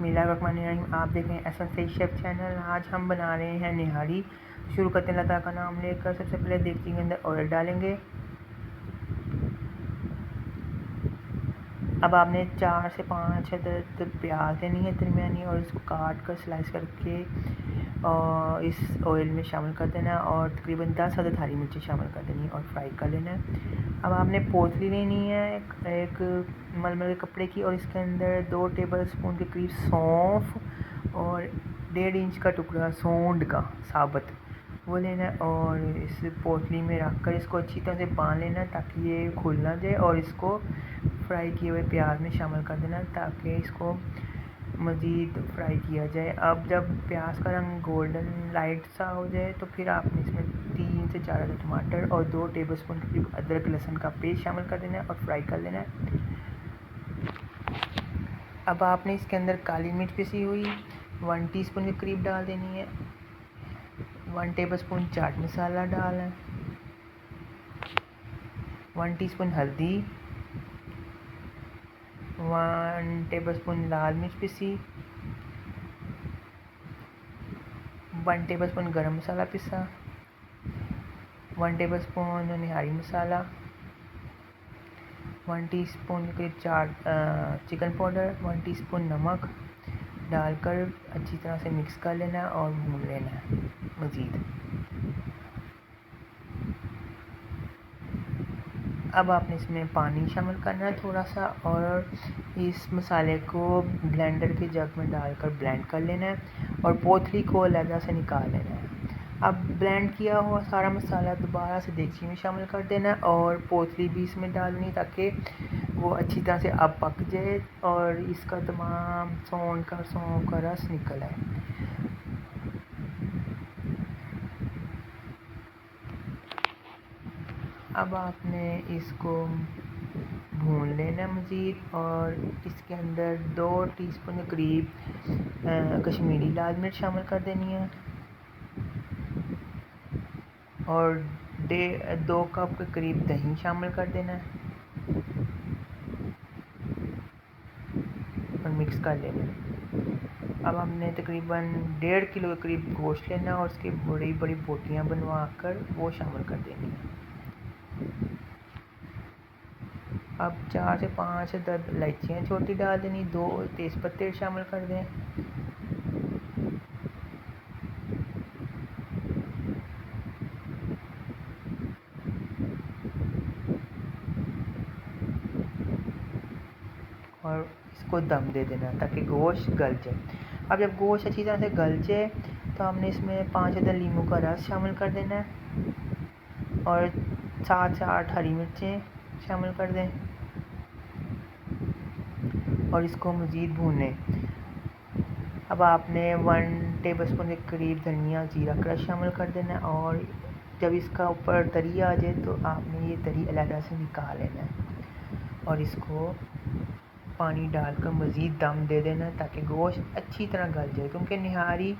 बिस्मिल्लाहिर्रहमानिर्रहीम। आप देख रहे हैं एस एन शेफ चैनल। आज हम बना रहे हैं निहारी। शुरू करते हैं अल्लाह ताला का नाम लेकर। सबसे पहले देगची के अंदर ऑयल डालेंगे। अब आपने 4 से 5 अदद प्याज लेनी है दरमियानी, और इसको काट कर स्लाइस करके और इस ऑयल में शामिल कर देना है, और तकरीबन 10 अदद हरी मिर्ची शामिल कर देनी है और फ्राई कर लेना है। अब आपने पोटली लेनी है एक मलमल के कपड़े की, और इसके अंदर 2 टेबल स्पून के करीब सौंफ और 1.5 इंच का टुकड़ा सोंड का साबुत वो लेना है, और इस पोटली में रख कर इसको अच्छी तरह से बांध लेना है ताकि ये खुल ना जाए, और इसको फ्राई किए हुए प्याज में शामिल कर देना ताकि इसको मज़ीद फ्राई किया जाए। अब जब प्याज का रंग गोल्डन लाइट सा हो जाए तो फिर आपने इसमें 3 से 4 अदद टमाटर और 2 टेबलस्पून करीब अदरक लहसुन का पेस्ट शामिल कर देना है और फ्राई कर लेना है। अब आपने इसके अंदर काली मिर्च पिसी हुई 1 टीस्पून के करीब डाल देनी है। 1 टेबलस्पून चाट मसाला डालना है। 1 टीस्पून हल्दी, 1 टेबलस्पून लाल मिर्च पिसी, 1 टेबलस्पून गरम मसाला पिसा, 1 टेबलस्पून निहारी मसाला, 1 टीस्पून के करीब चिकन पाउडर, 1 टीस्पून नमक डालकर अच्छी तरह से मिक्स कर लेना और भून लेना है मज़ीद। अब आपने इसमें पानी शामिल करना है थोड़ा सा, और इस मसाले को ब्लेंडर के जग में डालकर ब्लेंड कर लेना है और पोटली को अलग से निकाल लेना है। अब ब्लेंड किया हुआ सारा मसाला दोबारा से देगची में शामिल कर देना है और पोटली भी इसमें डालनी ताकि वो अच्छी तरह से अब पक जाए और इसका तमाम सौंफ का रस निकल आए। अब आपने इसको भून लेना मज़ीद, और इसके अंदर 2 टीस्पून के करीब कश्मीरी लाल मिर्च शामिल कर देनी है, और 2 कप के करीब दही शामिल कर देना है और मिक्स कर लेना है। अब हमने तकरीबन 1.5 किलो के करीब गोश्त लेना और उसकी बड़ी बड़ी बोटियाँ बनवा कर वो शामिल कर देनी है। अब 4 से 5 अदद इलायचियाँ छोटी डाल देनी, 2 तेज़पत्ते शामिल कर दें, और इसको दम दे देना ताकि गोश्त गल जाए। अब जब गोश्त अच्छी तरह से गल जाए तो हमने इसमें 5 अदद नींबू का रस शामिल कर देना है और 7 से 8 हरी मिर्चें शामिल कर दें और इसको मज़ीद भूनें। अब आपने 1 टेबलस्पून के करीब धनिया जीरा क्रश शामिल कर देना है, और जब इसका ऊपर तरी आ जाए तो आपने ये तरी अलग से निकाल लेना है और इसको पानी डालकर मज़ीद दम दे देना है ताकि गोश्त अच्छी तरह गल जाए, क्योंकि निहारी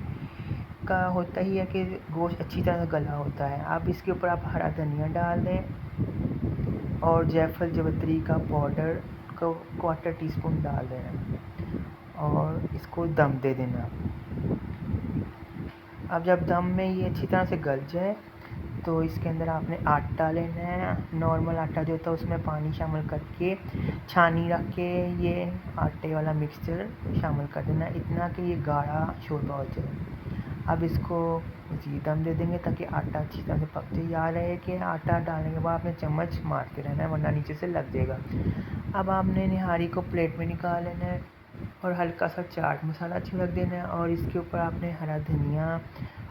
का होता ही है कि गोश्त अच्छी तरह गला होता है। अब इसके ऊपर आप हरा धनिया डाल दें और जायफल जवित्री का पाउडर को 1/4 टीस्पून डाल देना और इसको दम दे देना। अब जब दम में ये अच्छी तरह से गल जाए तो इसके अंदर आपने आटा लेना है। नॉर्मल आटा जो होता है उसमें पानी शामिल करके छानी रख के ये आटे वाला मिक्सचर शामिल कर देना, इतना कि ये गाढ़ा शोरबा हो जाए। अब इसको मज़ीद दम दे देंगे ताकि आटा अच्छी तरह से पक जाए। याद रहे कि आटा डालने के बाद आपने चम्मच मारते रहना है वरना नीचे से लग जाएगा। अब आपने निहारी को प्लेट में निकाल लेना है और हल्का सा चाट मसाला छिड़क देना है, और इसके ऊपर आपने हरा धनिया,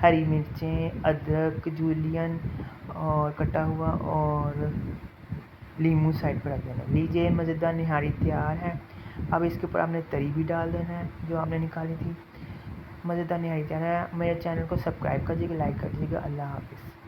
हरी मिर्चें, अदरक जूलियन और कटा हुआ और लीमू साइड पर रख देना। लीजिए मज़ेदार निहारी तैयार है। अब इसके ऊपर आपने तरी भी डाल देना है जो आपने निकाली थी। मज़ेदार निहारी तैयार है। मेरे चैनल को सब्सक्राइब कर दीजिएगा, लाइक कर दीजिएगा। अल्लाह हाफ़िज़।